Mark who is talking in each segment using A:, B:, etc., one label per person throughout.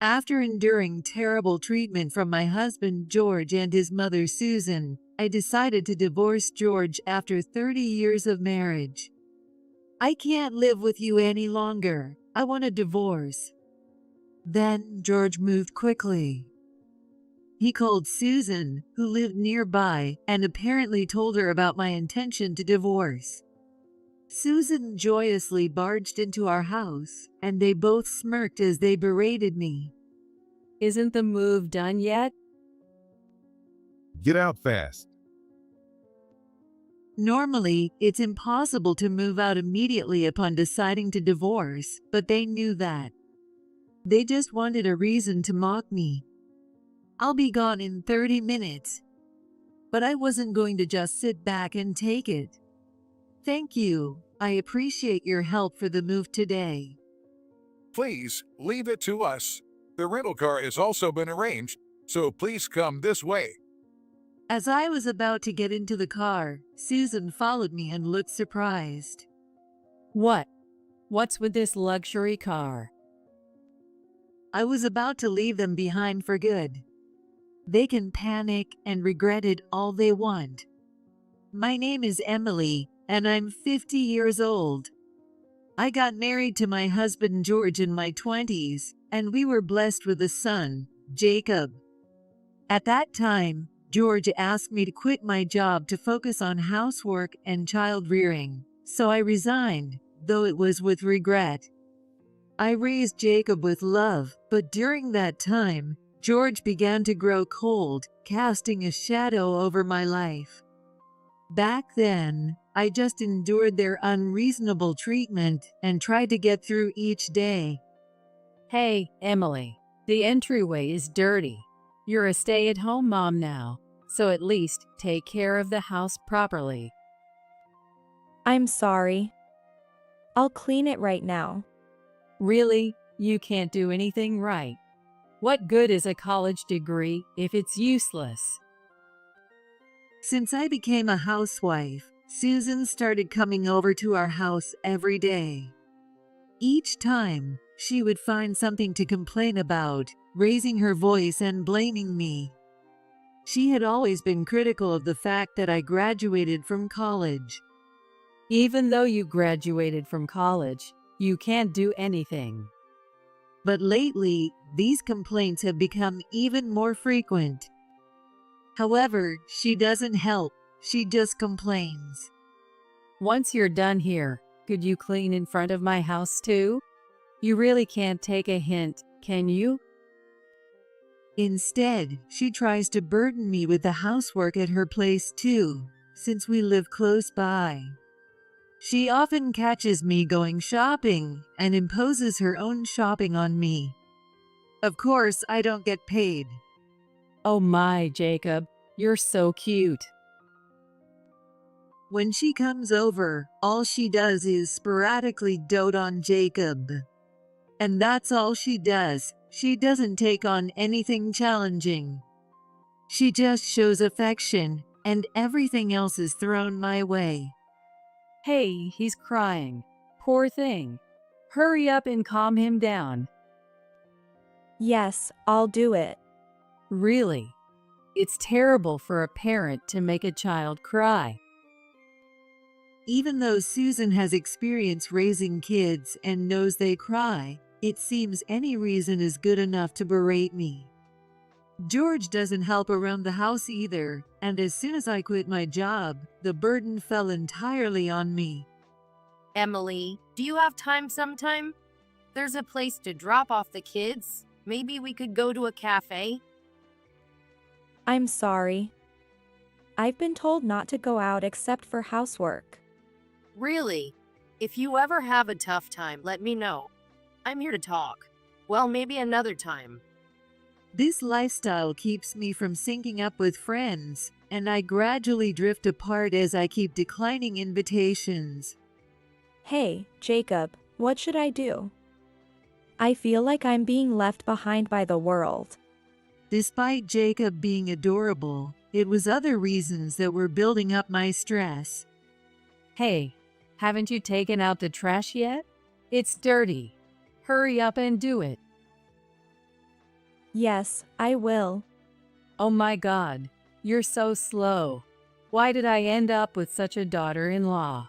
A: After enduring terrible treatment from my husband George and his mother Susan, I decided to divorce George after 30 years of marriage. I can't live with you any longer. I want a divorce. Then George moved quickly. He called Susan, who lived nearby, and apparently told her about my intention to divorce. Susan joyously barged into our house, and they both smirked as they berated me.
B: Isn't the move done yet?
C: Get out fast.
A: Normally, it's impossible to move out immediately upon deciding to divorce, but they knew that. They just wanted a reason to mock me. I'll be gone in 30 minutes. But I wasn't going to just sit back and take it. Thank you. I appreciate your help for the move today.
D: Please leave it to us. The rental car has also been arranged, so please come this way.
A: As I was about to get into the car, Susan followed me and looked surprised.
B: What? What's with this luxury car?
A: I was about to leave them behind for good. They can panic and regret it all they want. My name is Emily, and I'm 50 years old. I got married to my husband George in my 20s, and we were blessed with a son, Jacob. At that time, George asked me to quit my job to focus on housework and child rearing, so I resigned, though it was with regret. I raised Jacob with love, but during that time, George began to grow cold, casting a shadow over my life. Back then, I just endured their unreasonable treatment and tried to get through each day.
B: Hey, Emily, the entryway is dirty. You're a stay-at-home mom now, so at least take care of the house properly.
E: I'm sorry. I'll clean it right now.
B: Really? You can't do anything right. What good is a college degree if it's useless?
A: Since I became a housewife, Susan started coming over to our house every day. Each time, she would find something to complain about, raising her voice and blaming me. She had always been critical of the fact that I graduated from college.
B: Even though you graduated from college, you can't do anything.
A: But lately, these complaints have become even more frequent. However, she doesn't help, she just complains.
B: Once you're done here, could you clean in front of my house too? You really can't take a hint, can you?
A: Instead, she tries to burden me with the housework at her place too, since we live close by. She often catches me going shopping and imposes her own shopping on me. Of course, I don't get paid.
B: Oh my, Jacob, you're so cute.
A: When she comes over, all she does is sporadically dote on Jacob. And that's all she does. She doesn't take on anything challenging. She just shows affection, and everything else is thrown my way.
B: Hey, he's crying. Poor thing. Hurry up and calm him down.
E: Yes, I'll do it.
B: Really? It's terrible for a parent to make a child cry.
A: Even though Susan has experience raising kids and knows they cry, it seems any reason is good enough to berate me. George doesn't help around the house either, and as soon as I quit my job, the burden fell entirely on me.
F: Emily, do you have time sometime? There's a place to drop off the kids. Maybe we could go to a cafe?
E: I'm sorry. I've been told not to go out except for housework.
F: Really? If you ever have a tough time, let me know. I'm here to talk. Well, maybe another time.
A: This lifestyle keeps me from syncing up with friends, and I gradually drift apart as I keep declining invitations.
E: Hey, Jacob, what should I do? I feel like I'm being left behind by the world.
A: Despite Jacob being adorable, it was other reasons that were building up my stress.
B: Hey, haven't you taken out the trash yet? It's dirty. Hurry up and do it.
E: Yes, I will.
B: Oh my god, you're so slow. Why did I end up with such a daughter-in-law?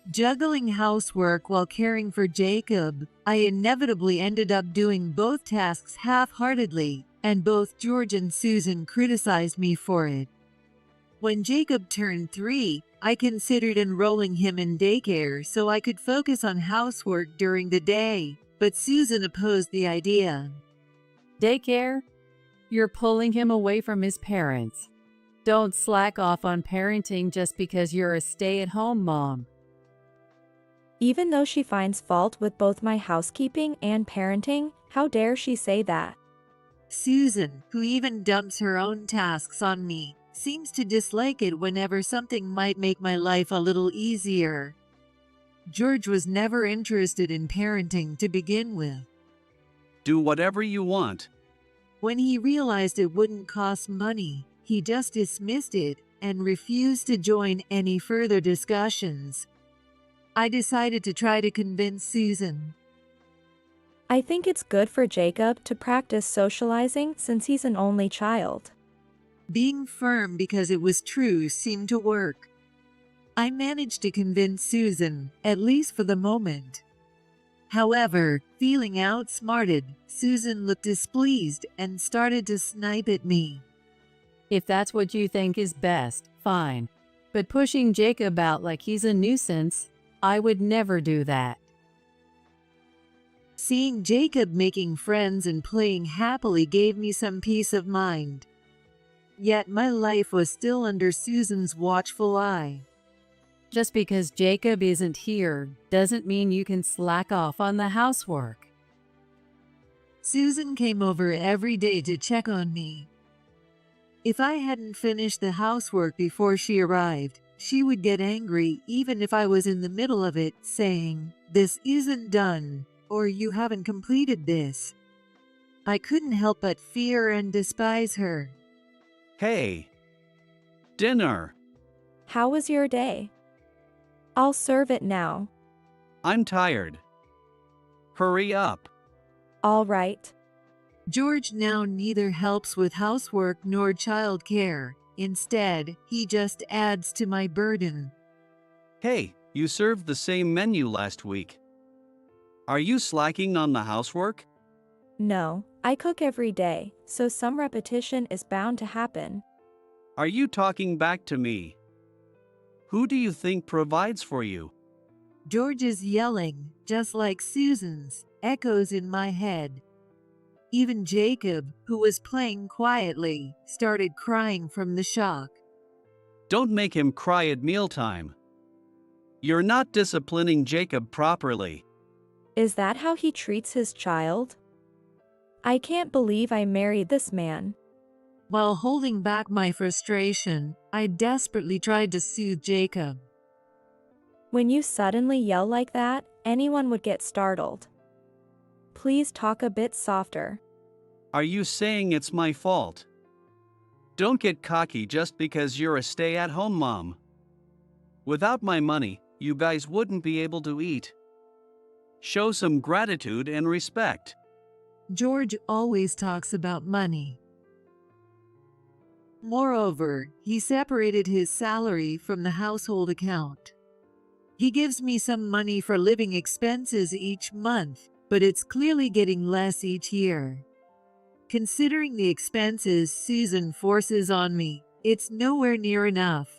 A: Juggling housework while caring for Jacob, I inevitably ended up doing both tasks half-heartedly, and both George and Susan criticized me for it. When Jacob turned 3, I considered enrolling him in daycare so I could focus on housework during the day, but Susan opposed the idea.
B: Daycare? You're pulling him away from his parents. Don't slack off on parenting just because you're a stay-at-home mom.
E: Even though she finds fault with both my housekeeping and parenting, how dare she say that?
A: Susan, who even dumps her own tasks on me, seems to dislike it whenever something might make my life a little easier. George was never interested in parenting to begin with.
G: Do whatever you want.
A: When he realized it wouldn't cost money, he just dismissed it and refused to join any further discussions. I decided to try to convince Susan.
E: I think it's good for Jacob to practice socializing since he's an only child.
A: Being firm because it was true seemed to work. I managed to convince Susan, at least for the moment. However, feeling outsmarted, Susan looked displeased and started to snipe at me.
B: If that's what you think is best, fine. But pushing Jacob out like he's a nuisance, I would never do that.
A: Seeing Jacob making friends and playing happily gave me some peace of mind. Yet my life was still under Susan's watchful eye.
B: Just because Jacob isn't here doesn't mean you can slack off on the housework.
A: Susan came over every day to check on me. If I hadn't finished the housework before she arrived, she would get angry even if I was in the middle of it, saying, "This isn't done," or "You haven't completed this." I couldn't help but fear and despise her.
G: Hey! Dinner!
E: How was your day? I'll serve it now.
G: I'm tired. Hurry up.
E: All right.
A: George now neither helps with housework nor childcare. Instead, he just adds to my burden.
G: Hey, you served the same menu last week. Are you slacking on the housework?
E: No, I cook every day, so some repetition is bound to happen.
G: Are you talking back to me? Who do you think provides for you?
A: George's yelling, just like Susan's, echoes in my head. Even Jacob, who was playing quietly, started crying from the shock.
G: Don't make him cry at mealtime. You're not disciplining Jacob properly.
E: Is that how he treats his child? I can't believe I married this man.
A: While holding back my frustration, I desperately tried to soothe Jacob.
E: When you suddenly yell like that, anyone would get startled. Please talk a bit softer.
G: Are you saying it's my fault? Don't get cocky just because you're a stay-at-home mom. Without my money, you guys wouldn't be able to eat. Show some gratitude and respect.
A: George always talks about money. Moreover, he separated his salary from the household account. He gives me some money for living expenses each month, but it's clearly getting less each year. Considering the expenses Susan forces on me, it's nowhere near enough.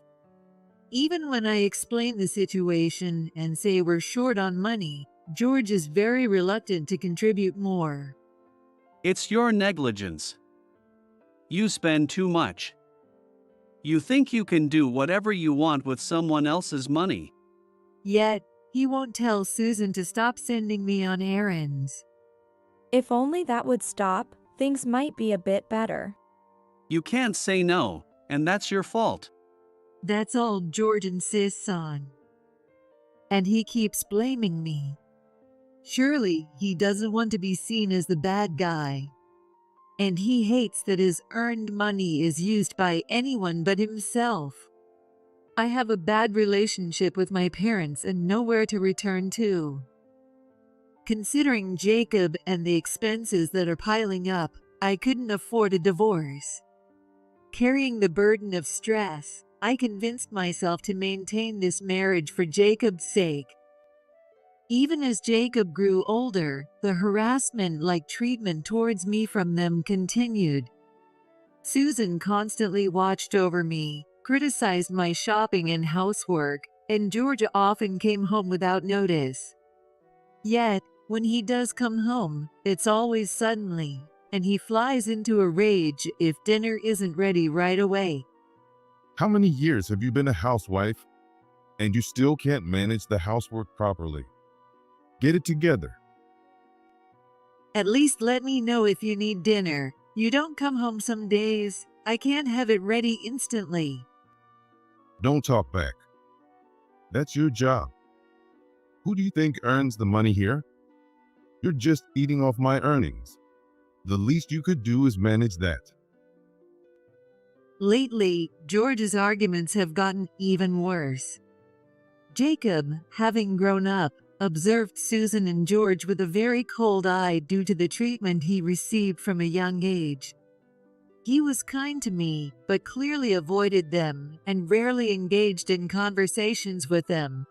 A: Even when I explain the situation and say we're short on money, George is very reluctant to contribute more.
G: It's your negligence. You spend too much. You think you can do whatever you want with someone else's money.
A: Yet, he won't tell Susan to stop sending me on errands.
E: If only that would stop, things might be a bit better.
G: You can't say no, and that's your fault.
A: That's all George insists on. And he keeps blaming me. Surely, he doesn't want to be seen as the bad guy. And he hates that his earned money is used by anyone but himself. I have a bad relationship with my parents and nowhere to return to. Considering Jacob and the expenses that are piling up, I couldn't afford a divorce. Carrying the burden of stress, I convinced myself to maintain this marriage for Jacob's sake. Even as Jacob grew older, the harassment-like treatment towards me from them continued. Susan constantly watched over me, criticized my shopping and housework, and George often came home without notice. Yet, when he does come home, it's always suddenly, and he flies into a rage if dinner isn't ready right away.
C: How many years have you been a housewife and you still can't manage the housework properly? Get it together.
A: At least let me know if you need dinner. You don't come home some days. I can't have it ready instantly.
C: Don't talk back. That's your job. Who do you think earns the money here? You're just eating off my earnings. The least you could do is manage that.
A: Lately, George's arguments have gotten even worse. Jacob, having grown up, observed Susan and George with a very cold eye due to the treatment he received from a young age. He was kind to me, but clearly avoided them and rarely engaged in conversations with them.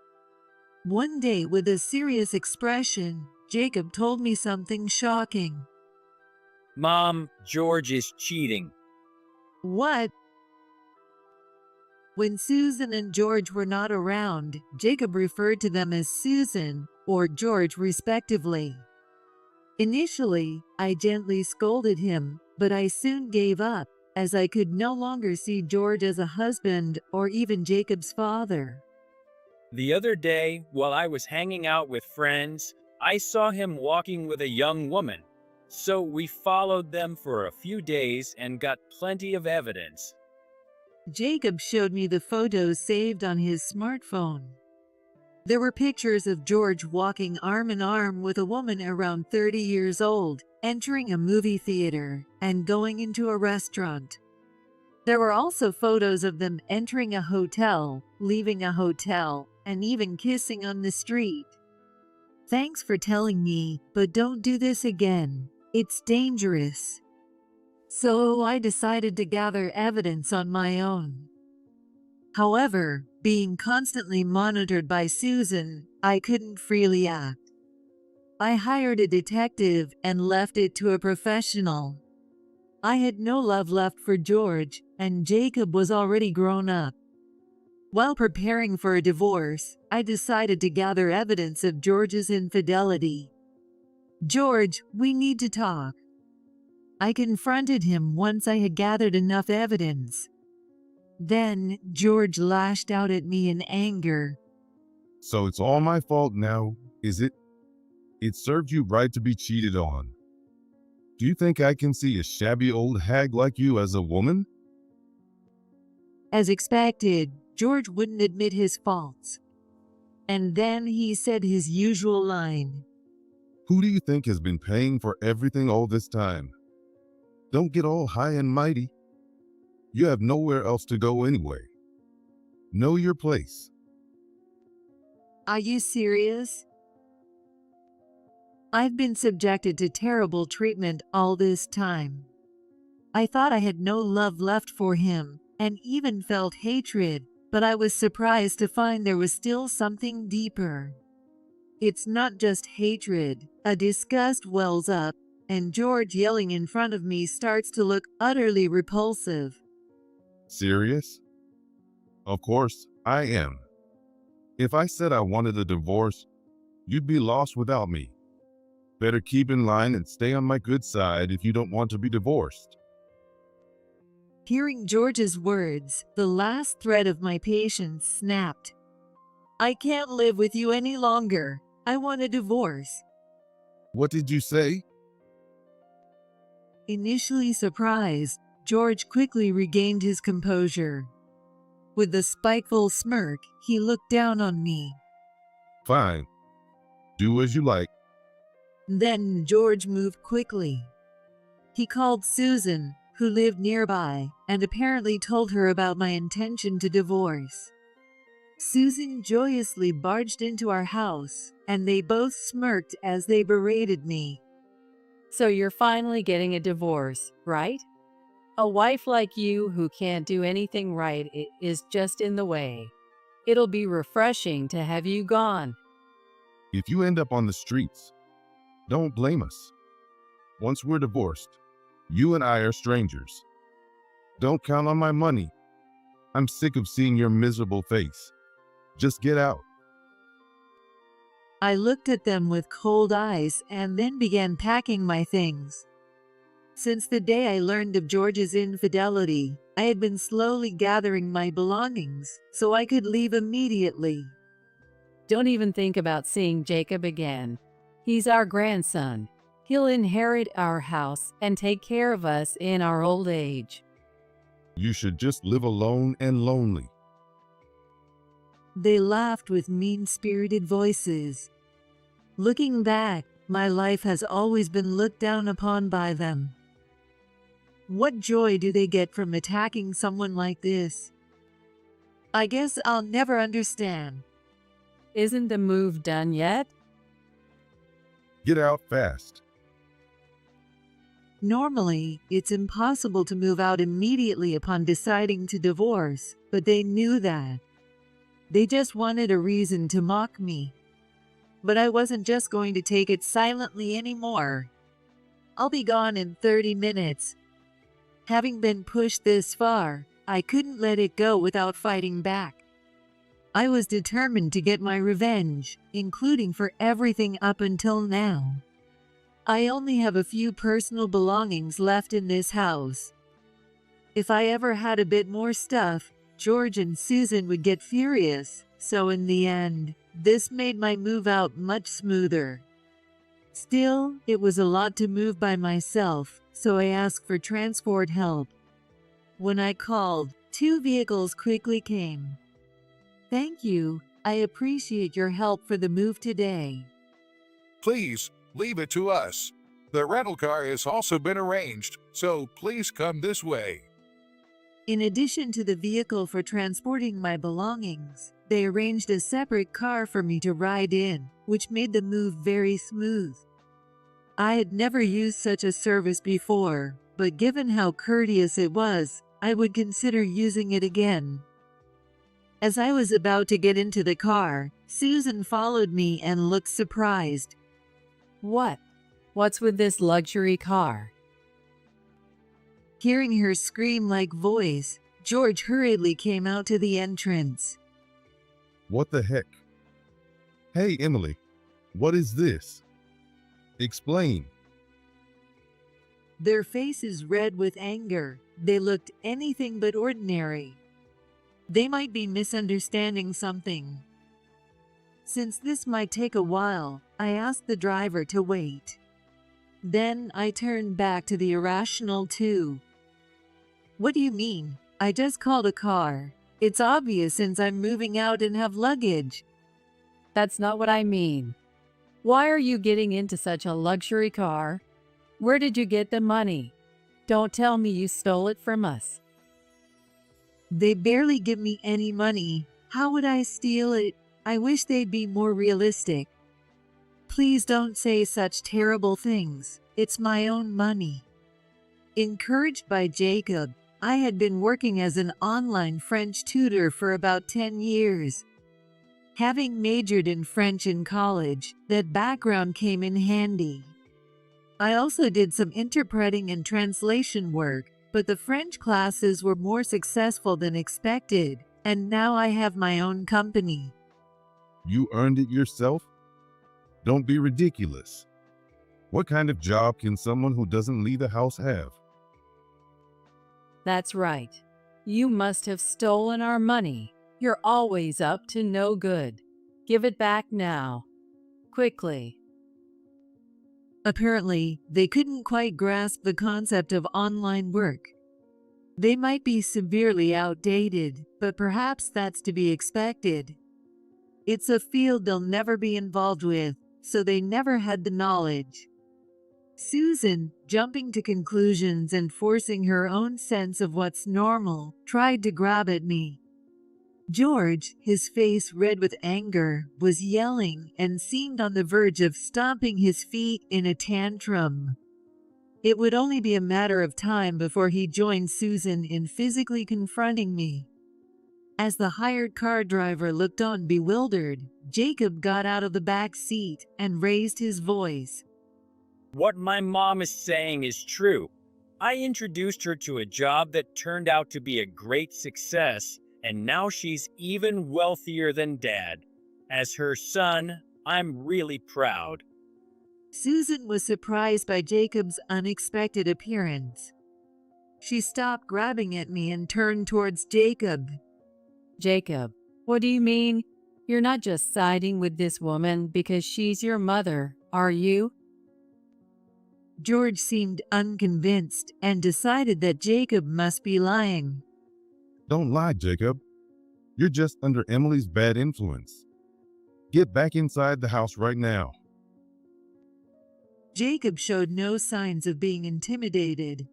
A: One day, with a serious expression, Jacob told me something shocking.
H: Mom, George is cheating.
A: What? When Susan and George were not around, Jacob referred to them as Susan or George respectively. Initially, I gently scolded him, but I soon gave up, as I could no longer see George as a husband or even Jacob's father.
H: The other day, while I was hanging out with friends, I saw him walking with a young woman. So we followed them for a few days and got plenty of evidence.
A: Jacob showed me the photos saved on his smartphone. There were pictures of George walking arm in arm with a woman around 30 years old, entering a movie theater, and going into a restaurant. There were also photos of them entering a hotel, leaving a hotel, and even kissing on the street. Thanks for telling me, but don't do this again. It's dangerous. So I decided to gather evidence on my own. However, being constantly monitored by Susan, I couldn't freely act. I hired a detective and left it to a professional. I had no love left for George, and Jacob was already grown up. While preparing for a divorce, I decided to gather evidence of George's infidelity. George, we need to talk. I confronted him once I had gathered enough evidence. Then George lashed out at me in anger.
C: So it's all my fault now, is it? It served you right to be cheated on. Do you think I can see a shabby old hag like you as a woman?
A: As expected, George wouldn't admit his faults. And then he said his usual line.
C: Who do you think has been paying for everything all this time? Don't get all high and mighty. You have nowhere else to go anyway. Know your place.
A: Are you serious? I've been subjected to terrible treatment all this time. I thought I had no love left for him, and even felt hatred, but I was surprised to find there was still something deeper. It's not just hatred. A disgust wells up, and George yelling in front of me starts to look utterly repulsive.
C: Serious? Of course, I am. If I said I wanted a divorce, you'd be lost without me. Better keep in line and stay on my good side if you don't want to be divorced.
A: Hearing George's words, the last thread of my patience snapped. I can't live with you any longer. I want a divorce.
C: What did you say?
A: Initially surprised, George quickly regained his composure. With a spiteful smirk, he looked down on me.
C: Fine. Do as you like.
A: Then George moved quickly. He called Susan, who lived nearby, and apparently told her about my intention to divorce. Susan joyously barged into our house, and they both smirked as they berated me.
B: So you're finally getting a divorce, right? A wife like you who can't do anything right is just in the way. It'll be refreshing to have you gone.
C: If you end up on the streets, don't blame us. Once we're divorced, you and I are strangers. Don't count on my money. I'm sick of seeing your miserable face. Just get out.
A: I looked at them with cold eyes and then began packing my things. Since the day I learned of George's infidelity, I had been slowly gathering my belongings so I could leave immediately.
B: Don't even think about seeing Jacob again. He's our grandson. He'll inherit our house and take care of us in our old age.
C: You should just live alone and lonely.
A: They laughed with mean-spirited voices. Looking back, my life has always been looked down upon by them. What joy do they get from attacking someone like this? I guess I'll never understand.
B: Isn't the move done yet?
C: Get out fast.
A: Normally, it's impossible to move out immediately upon deciding to divorce, but they knew that. They just wanted a reason to mock me. But I wasn't just going to take it silently anymore. I'll be gone in 30 minutes. Having been pushed this far, I couldn't let it go without fighting back. I was determined to get my revenge, including for everything up until now. I only have a few personal belongings left in this house. If I ever had a bit more stuff, George and Susan would get furious, so in the end, this made my move out much smoother. Still, it was a lot to move by myself, so I asked for transport help. When I called, 2 vehicles quickly came. Thank you. I appreciate your help for the move today.
D: Please leave it to us. The rental car has also been arranged, so please come this way.
A: In addition to the vehicle for transporting my belongings, they arranged a separate car for me to ride in, which made the move very smooth. I had never used such a service before, but given how courteous it was, I would consider using it again. As I was about to get into the car, Susan followed me and looked surprised.
B: What? What's with this luxury car?
A: Hearing her scream-like voice, George hurriedly came out to the entrance.
C: What the heck? Hey, Emily, what is this? Explain.
A: Their faces red with anger. They looked anything but ordinary. They might be misunderstanding something. Since this might take a while, I asked the driver to wait. Then I turned back to the irrational two. What do you mean? I just called a car. It's obvious since I'm moving out and have luggage.
B: That's not what I mean. Why are you getting into such a luxury car? Where did you get the money? Don't tell me you stole it from us.
A: They barely give me any money. How would I steal it? I wish they'd be more realistic. Please don't say such terrible things. It's my own money. Encouraged by Jacob, I had been working as an online French tutor for about 10 years. Having majored in French in college, that background came in handy. I also did some interpreting and translation work, but the French classes were more successful than expected, and now I have my own company.
C: You earned it yourself? Don't be ridiculous. What kind of job can someone who doesn't leave the house have?
B: That's right. You must have stolen our money. You're always up to no good. Give it back now. Quickly.
A: Apparently, they couldn't quite grasp the concept of online work. They might be severely outdated, but perhaps that's to be expected. It's a field they'll never be involved with, so they never had the knowledge. Susan, jumping to conclusions and forcing her own sense of what's normal, tried to grab at me. George, his face red with anger, was yelling and seemed on the verge of stomping his feet in a tantrum. It would only be a matter of time before he joined Susan in physically confronting me. As the hired car driver looked on bewildered, Jacob got out of the back seat and raised his voice.
H: What my mom is saying is true. I introduced her to a job that turned out to be a great success, and now she's even wealthier than Dad. As her son, I'm really proud.
A: Susan was surprised by Jacob's unexpected appearance. She stopped grabbing at me and turned towards Jacob.
B: Jacob, what do you mean? You're not just siding with this woman because she's your mother, are you?
A: George seemed unconvinced and decided that Jacob must be lying.
C: Don't lie, Jacob. You're just under Emily's bad influence. Get back inside the house right now.
A: Jacob showed no signs of being intimidated.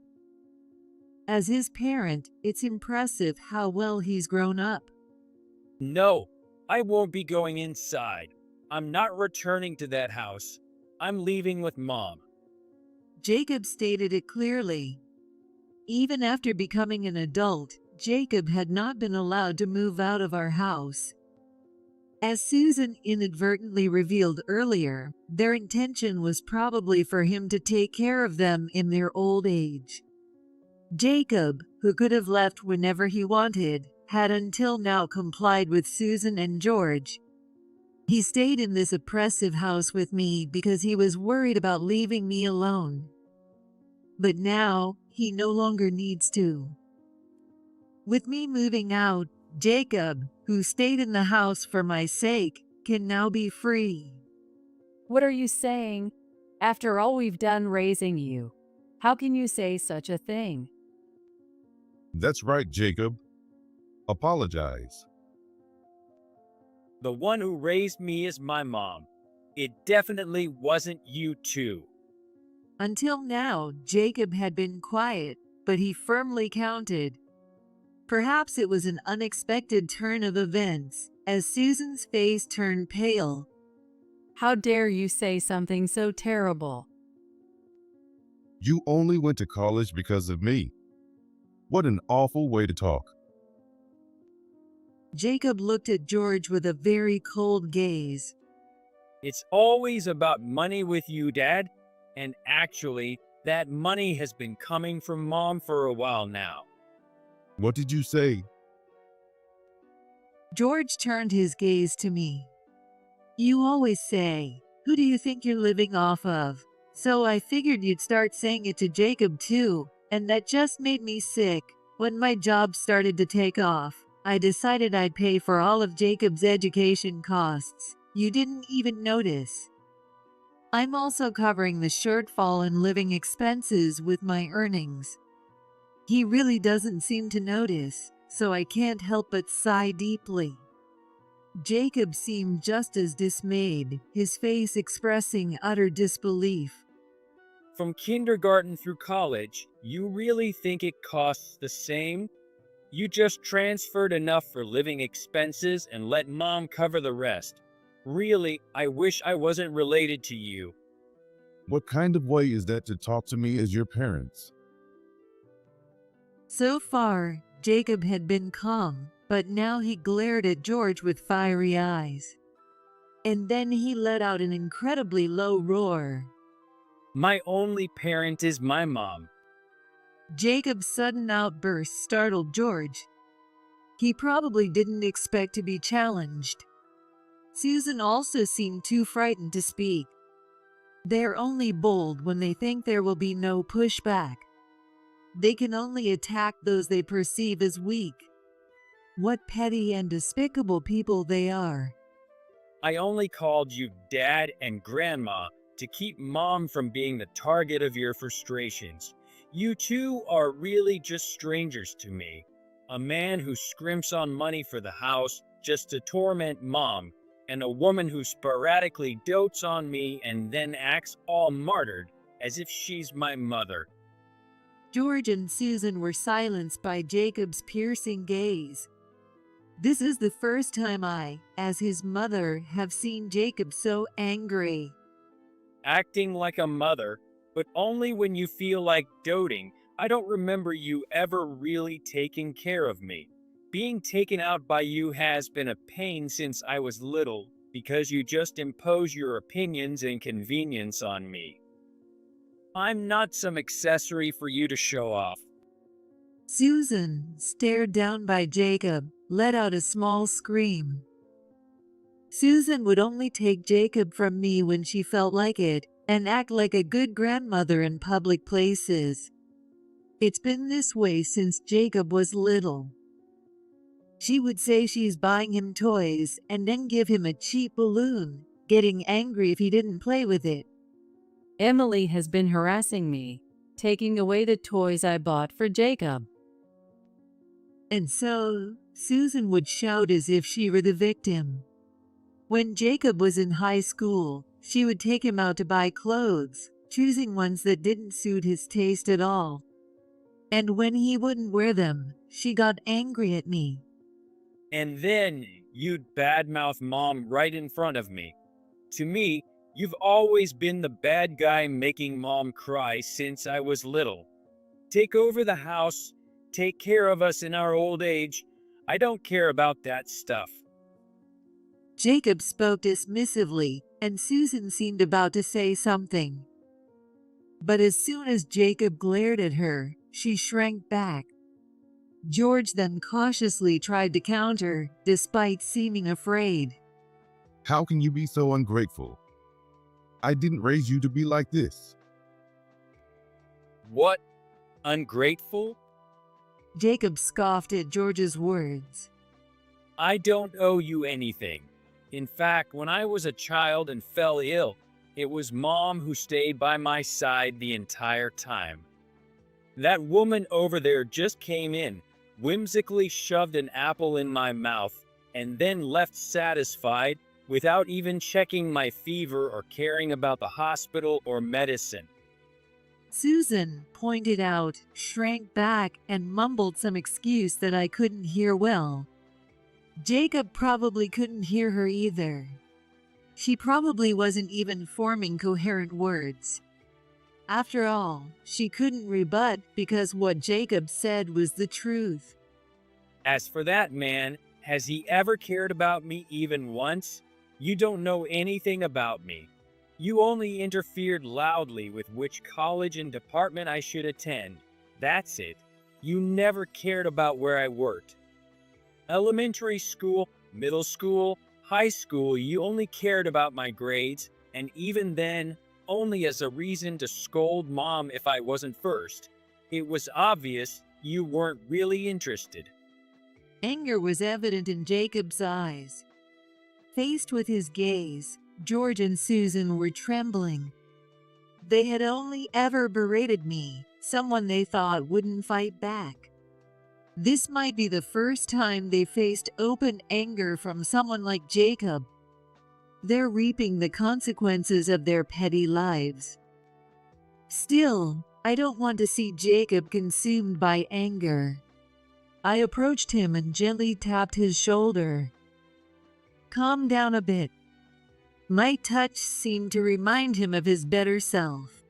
A: As his parent, it's impressive how well he's grown up.
H: No, I won't be going inside. I'm not returning to that house. I'm leaving with Mom.
A: Jacob stated it clearly. Even after becoming an adult, Jacob had not been allowed to move out of our house. As Susan inadvertently revealed earlier, their intention was probably for him to take care of them in their old age. Jacob, who could have left whenever he wanted, had until now complied with Susan and George. He stayed in this oppressive house with me because he was worried about leaving me alone. But now, he no longer needs to. With me moving out, Jacob, who stayed in the house for my sake, can now be free.
B: What are you saying? After all we've done raising you, how can you say such a thing?
C: That's right, Jacob. Apologize.
H: The one who raised me is my mom. It definitely wasn't you two.
A: Until now, Jacob had been quiet, but he firmly counted. Perhaps it was an unexpected turn of events, as Susan's face turned pale.
B: How dare you say something so terrible?
C: You only went to college because of me. What an awful way to talk.
A: Jacob looked at George with a very cold gaze.
H: It's always about money with you, Dad. And actually, that money has been coming from Mom for a while now.
C: What did you say?
A: George turned his gaze to me. You always say, "Who do you think you're living off of?" So I figured you'd start saying it to Jacob too, and that just made me sick. When my job started to take off, I decided I'd pay for all of Jacob's education costs. You didn't even notice. I'm also covering the shortfall in living expenses with my earnings. He really doesn't seem to notice, so I can't help but sigh deeply. Jacob seemed just as dismayed, his face expressing utter disbelief.
H: From kindergarten through college, you really think it costs the same? You just transferred enough for living expenses and let Mom cover the rest. Really, I wish I wasn't related to you.
C: What kind of way is that to talk to me as your parents?
A: So far, Jacob had been calm, but now he glared at George with fiery eyes. And then he let out an incredibly low roar.
H: My only parent is my mom.
A: Jacob's sudden outburst startled George. He probably didn't expect to be challenged. Susan also seemed too frightened to speak. They're only bold when they think there will be no pushback. They can only attack those they perceive as weak. What petty and despicable people they are.
H: I only called you Dad and Grandma to keep Mom from being the target of your frustrations. You two are really just strangers to me. A man who scrimps on money for the house just to torment Mom, and a woman who sporadically dotes on me and then acts all martyred as if she's my mother.
A: George and Susan were silenced by Jacob's piercing gaze. This is the first time I, as his mother, have seen Jacob so angry.
H: Acting like a mother, but only when you feel like doting. I don't remember you ever really taking care of me. Being taken out by you has been a pain since I was little, because you just impose your opinions and convenience on me. I'm not some accessory for you to show off.
A: Susan, stared down by Jacob, let out a small scream. Susan would only take Jacob from me when she felt like it, and act like a good grandmother in public places. It's been this way since Jacob was little. She would say she's buying him toys and then give him a cheap balloon, getting angry if he didn't play with it.
B: Emily has been harassing me, taking away the toys I bought for Jacob.
A: And so, Susan would shout as if she were the victim. When Jacob was in high school, she would take him out to buy clothes, choosing ones that didn't suit his taste at all. And when he wouldn't wear them, she got angry at me.
H: And then you'd badmouth Mom right in front of me. To me, you've always been the bad guy making Mom cry since I was little. Take over the house, take care of us in our old age. I don't care about that stuff.
A: Jacob spoke dismissively, and Susan seemed about to say something. But as soon as Jacob glared at her, she shrank back. George then cautiously tried to counter, despite seeming afraid.
C: How can you be so ungrateful? I didn't raise you to be like this.
H: What? Ungrateful?
A: Jacob scoffed at George's words.
H: I don't owe you anything. In fact, when I was a child and fell ill, it was Mom who stayed by my side the entire time. That woman over there just came in, whimsically shoved an apple in my mouth, and then left satisfied without even checking my fever or caring about the hospital or medicine.
A: Susan, pointed out, shrank back and mumbled some excuse that I couldn't hear well. Jacob probably couldn't hear her either. She probably wasn't even forming coherent words. After all, she couldn't rebut because what Jacob said was the truth.
H: As for that man, has he ever cared about me even once? You don't know anything about me. You only interfered loudly with which college and department I should attend. That's it. You never cared about where I worked. Elementary school, middle school, high school, you only cared about my grades, and even then, only as a reason to scold Mom if I wasn't first. It was obvious you weren't really interested.
A: Anger was evident in Jacob's eyes. Faced with his gaze, George and Susan were trembling. They had only ever berated me, someone they thought wouldn't fight back. This might be the first time they faced open anger from someone like Jacob. They're reaping the consequences of their petty lives. Still, I don't want to see Jacob consumed by anger. I approached him and gently tapped his shoulder. Calm down a bit. My touch seemed to remind him of his better self.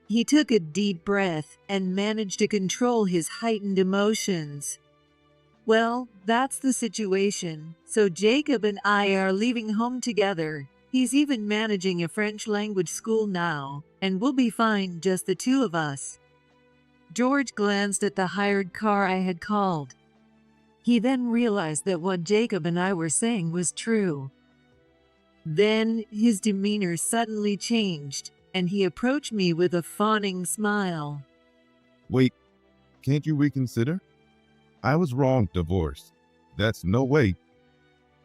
A: He took a deep breath and managed to control his heightened emotions. Well, that's the situation, so Jacob and I are leaving home together. He's even managing a French language school now, and we'll be fine, just the two of us. George glanced at the hired car I had called. He then realized that what Jacob and I were saying was true. Then his demeanor suddenly changed, and he approached me with a fawning smile.
C: Wait, can't you reconsider? I was wrong, divorce. That's no way.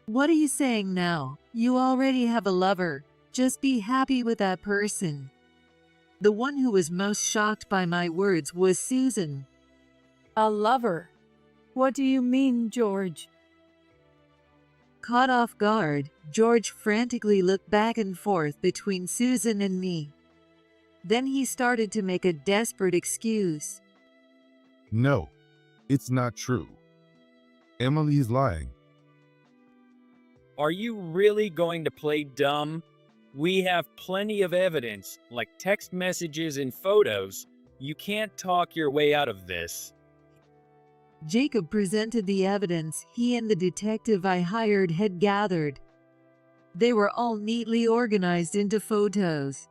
A: What are you saying now? You already have a lover. Just be happy with that person. The one who was most shocked by my words was Susan.
B: A lover? What do you mean, George?
A: Caught off guard, George frantically looked back and forth between Susan and me. Then he started to make a desperate excuse.
C: No, it's not true. Emily is lying.
H: Are you really going to play dumb? We have plenty of evidence, like text messages and photos. You can't talk your way out of this.
A: Jacob presented the evidence he and the detective I hired had gathered. They were all neatly organized into photos.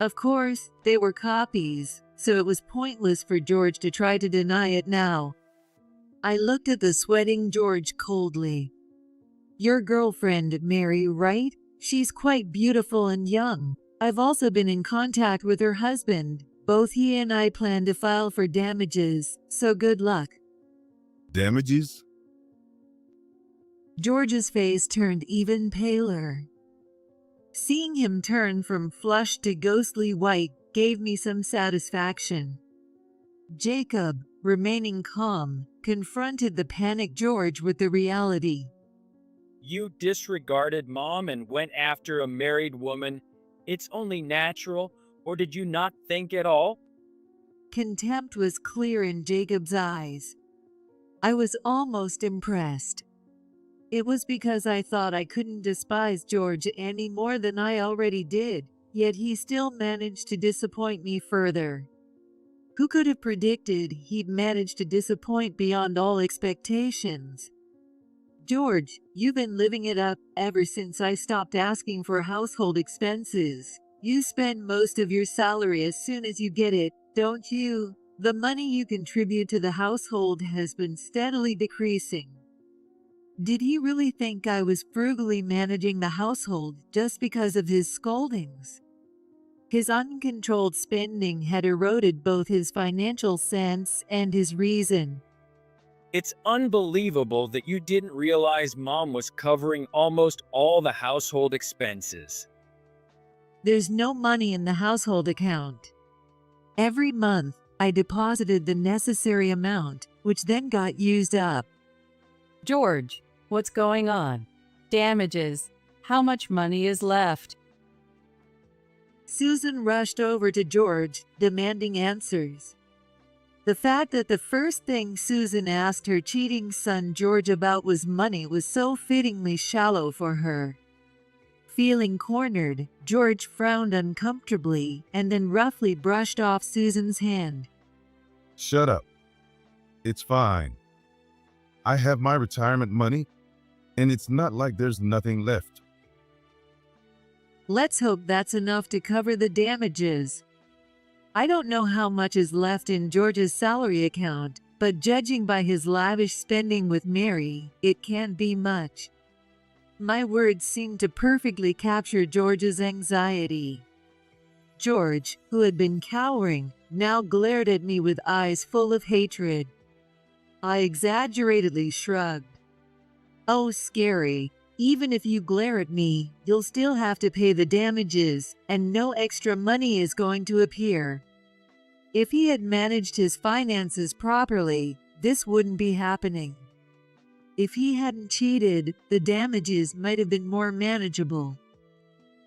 A: Of course, they were copies, so it was pointless for George to try to deny it now. I looked at the sweating George coldly. Your girlfriend, Mary, right? She's quite beautiful and young. I've also been in contact with her husband. Both he and I plan to file for damages, so good luck.
C: Damages?
A: George's face turned even paler. Seeing him turn from flushed to ghostly white gave me some satisfaction. Jacob, remaining calm, confronted the panicked George with the reality.
H: You disregarded Mom and went after a married woman. It's only natural, or did you not think at all?
A: Contempt was clear in Jacob's eyes. I was almost impressed. It was because I thought I couldn't despise George any more than I already did, yet he still managed to disappoint me further. Who could have predicted he'd manage to disappoint beyond all expectations? George, you've been living it up ever since I stopped asking for household expenses. You spend most of your salary as soon as you get it, don't you? The money you contribute to the household has been steadily decreasing. Did he really think I was frugally managing the household just because of his scoldings? His uncontrolled spending had eroded both his financial sense and his reason.
H: It's unbelievable that you didn't realize Mom was covering almost all the household expenses.
A: There's no money in the household account. Every month, I deposited the necessary amount, which then got used up.
B: George, what's going on? Damages. How much money is left?
A: Susan rushed over to George, demanding answers. The fact that the first thing Susan asked her cheating son George about was money was so fittingly shallow for her. Feeling cornered, George frowned uncomfortably and then roughly brushed off Susan's hand.
C: Shut up. It's fine. I have my retirement money, and it's not like there's nothing left.
A: Let's hope that's enough to cover the damages. I don't know how much is left in George's salary account, but judging by his lavish spending with Mary, it can't be much. My words seemed to perfectly capture George's anxiety. George, who had been cowering, now glared at me with eyes full of hatred. I exaggeratedly shrugged. Oh, scary. Even if you glare at me, you'll still have to pay the damages, and no extra money is going to appear. If he had managed his finances properly, this wouldn't be happening. If he hadn't cheated, the damages might have been more manageable.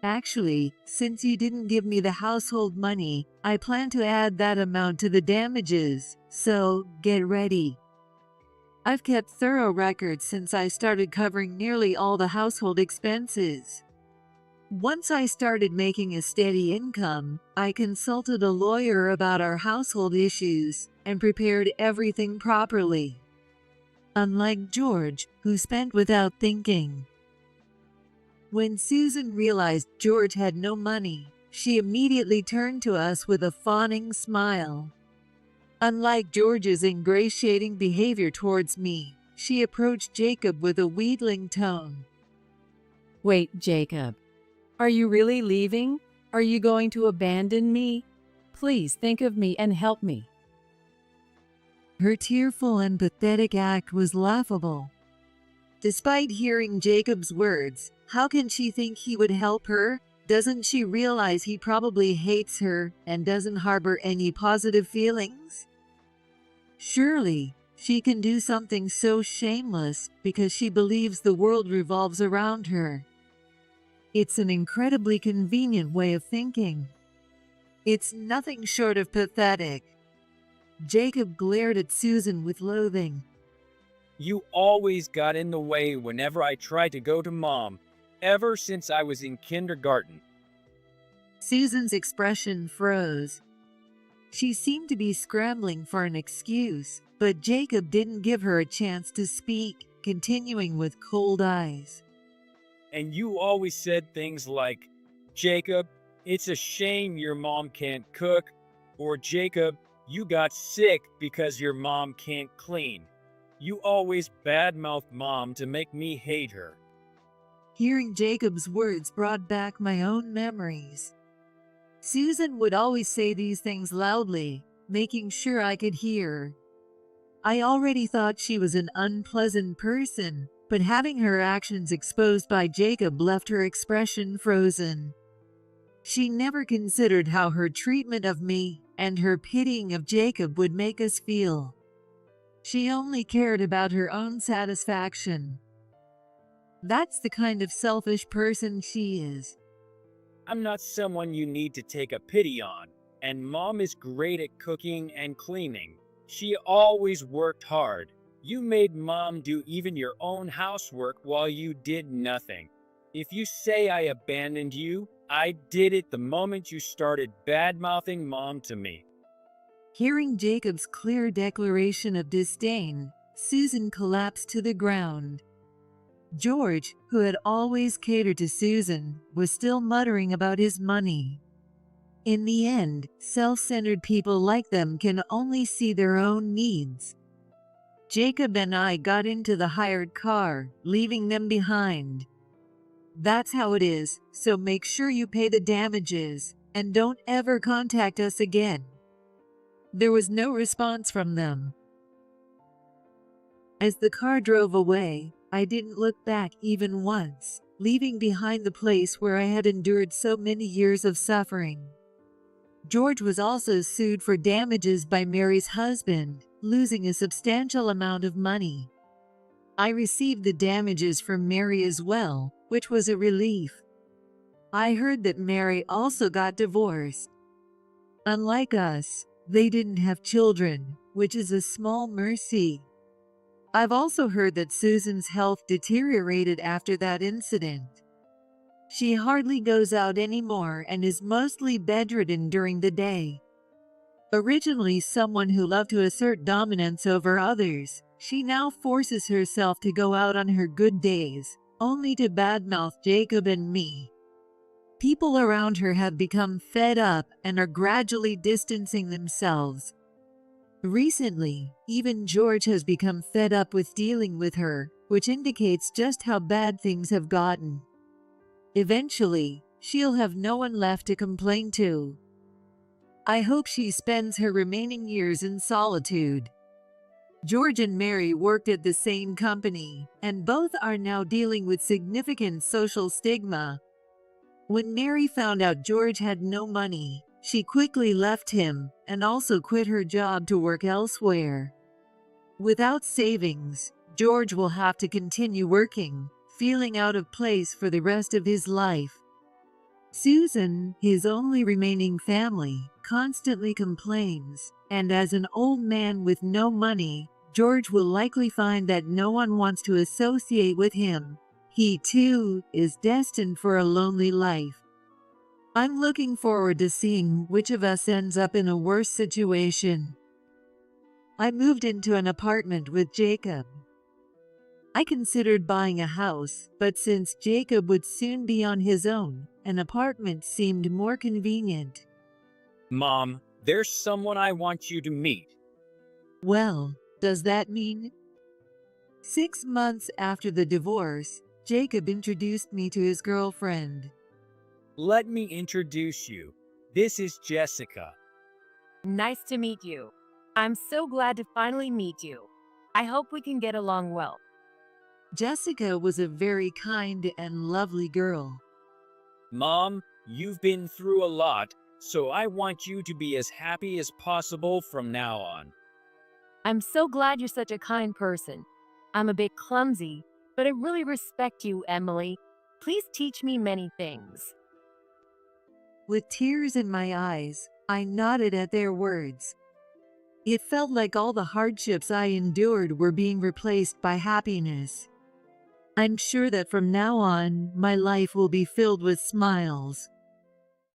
A: Actually, since you didn't give me the household money, I plan to add that amount to the damages, so get ready. I've kept thorough records since I started covering nearly all the household expenses. Once I started making a steady income, I consulted a lawyer about our household issues and prepared everything properly. Unlike George, who spent without thinking. When Susan realized George had no money, she immediately turned to us with a fawning smile. Unlike George's ingratiating behavior towards me, she approached Jacob with a wheedling tone.
B: Wait, Jacob. Are you really leaving? Are you going to abandon me? Please think of me and help me.
A: Her tearful and pathetic act was laughable. Despite hearing Jacob's words, how can she think he would help her? Doesn't she realize he probably hates her and doesn't harbor any positive feelings? Surely, she can do something so shameless because she believes the world revolves around her. It's an incredibly convenient way of thinking. It's nothing short of pathetic. Jacob glared at Susan with loathing.
H: You always got in the way whenever I tried to go to Mom, ever since I was in kindergarten.
A: Susan's expression froze. She seemed to be scrambling for an excuse, but Jacob didn't give her a chance to speak, continuing with cold eyes.
H: And you always said things like, Jacob, it's a shame your mom can't cook, or Jacob, you got sick because your mom can't clean. You always badmouthed Mom to make me hate her.
A: Hearing Jacob's words brought back my own memories. Susan would always say these things loudly, making sure I could hear. I already thought she was an unpleasant person, but having her actions exposed by Jacob left her expression frozen. She never considered how her treatment of me and her pitying of Jacob would make us feel. She only cared about her own satisfaction. That's the kind of selfish person she is.
H: I'm not someone you need to take a pity on, and Mom is great at cooking and cleaning. She always worked hard. You made Mom do even your own housework while you did nothing. If you say I abandoned you, I did it the moment you started badmouthing Mom to me.
A: Hearing Jacob's clear declaration of disdain, Susan collapsed to the ground. George, who had always catered to Susan, was still muttering about his money. In the end, self-centered people like them can only see their own needs. Jacob and I got into the hired car, leaving them behind. That's how it is, so make sure you pay the damages, and don't ever contact us again. There was no response from them. As the car drove away, I didn't look back even once, leaving behind the place where I had endured so many years of suffering. George was also sued for damages by Mary's husband, losing a substantial amount of money. I received the damages from Mary as well, which was a relief. I heard that Mary also got divorced. Unlike us, they didn't have children, which is a small mercy. I've also heard that Susan's health deteriorated after that incident. She hardly goes out anymore and is mostly bedridden during the day. Originally someone who loved to assert dominance over others, she now forces herself to go out on her good days, only to badmouth Jacob and me. People around her have become fed up and are gradually distancing themselves. Recently, even George has become fed up with dealing with her, which indicates just how bad things have gotten. Eventually, she'll have no one left to complain to. I hope she spends her remaining years in solitude. George and Mary worked at the same company, and both are now dealing with significant social stigma. When Mary found out George had no money, she quickly left him and also quit her job to work elsewhere. Without savings, George will have to continue working, feeling out of place for the rest of his life. Susan, his only remaining family, constantly complains, and as an old man with no money, George will likely find that no one wants to associate with him. He, too, is destined for a lonely life. I'm looking forward to seeing which of us ends up in a worse situation. I moved into an apartment with Jacob. I considered buying a house, but since Jacob would soon be on his own, an apartment seemed more convenient.
H: Mom, there's someone I want you to meet.
A: Well, does that mean? 6 months after the divorce, Jacob introduced me to his girlfriend.
H: Let me introduce you. This is Jessica.
F: Nice to meet you. I'm so glad to finally meet you. I hope we can get along well.
A: Jessica was a very kind and lovely girl.
H: Mom, you've been through a lot, so I want you to be as happy as possible from now on.
F: I'm so glad you're such a kind person. I'm a bit clumsy, but I really respect you, Emily. Please teach me many things.
A: With tears in my eyes, I nodded at their words. It felt like all the hardships I endured were being replaced by happiness. I'm sure that from now on, my life will be filled with smiles.